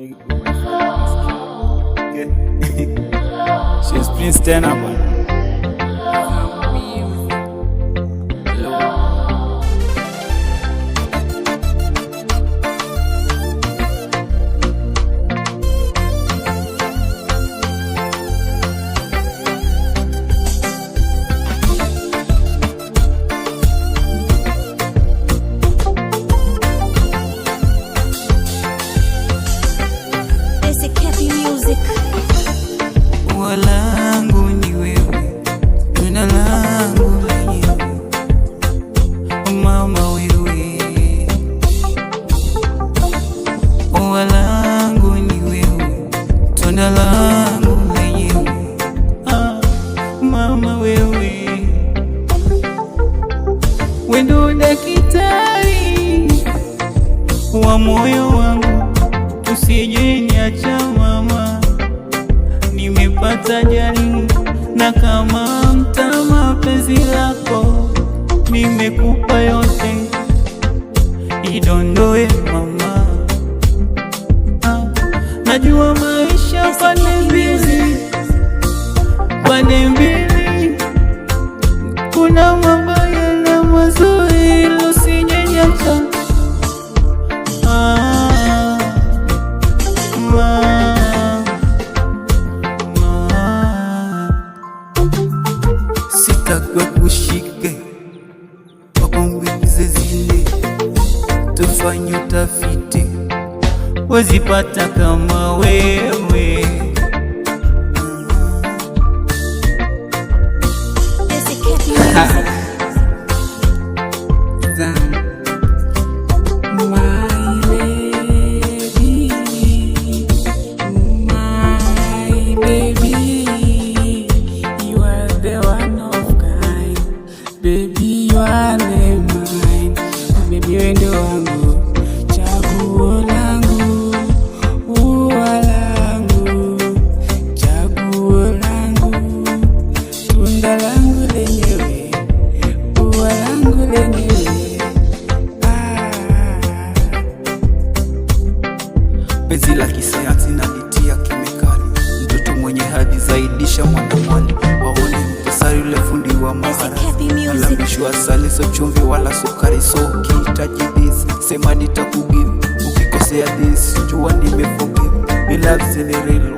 Okay. She's please stand up. Ua langu ni wewe, tunda langu lenyewe, mama wewe. Ua langu ni wewe, tunda langu lenyewe, mama wewe. Wewe ndo daktari wa moyo wangu, usije niacha mama. Nimepata jani na kama mtama, penzi lako nimekupa yote, idondoe mama. Najua maisha pande mbili, kuna mabaya na mazuri, usije niacha Sitakwe kushike wakumbilize zile, tufanye utafiti, wezipata kama wewe. Baby, you are mine. Baby, wewe ndo wangu, chaguo langu, ua langu, chaguo langu, tunda langu lenyewe, ua langu lenyewe. Penzi la kisayansi nalitia kemikali, mtoto mwenye hadhi zaidisha mwanamwali, waone mtasari ule fundi wa mahara, alambishwa asali so chumvi wala sukari, so ukihitaji this sema nitakugive, ukikosea this jua nimeforgive, me love's in the real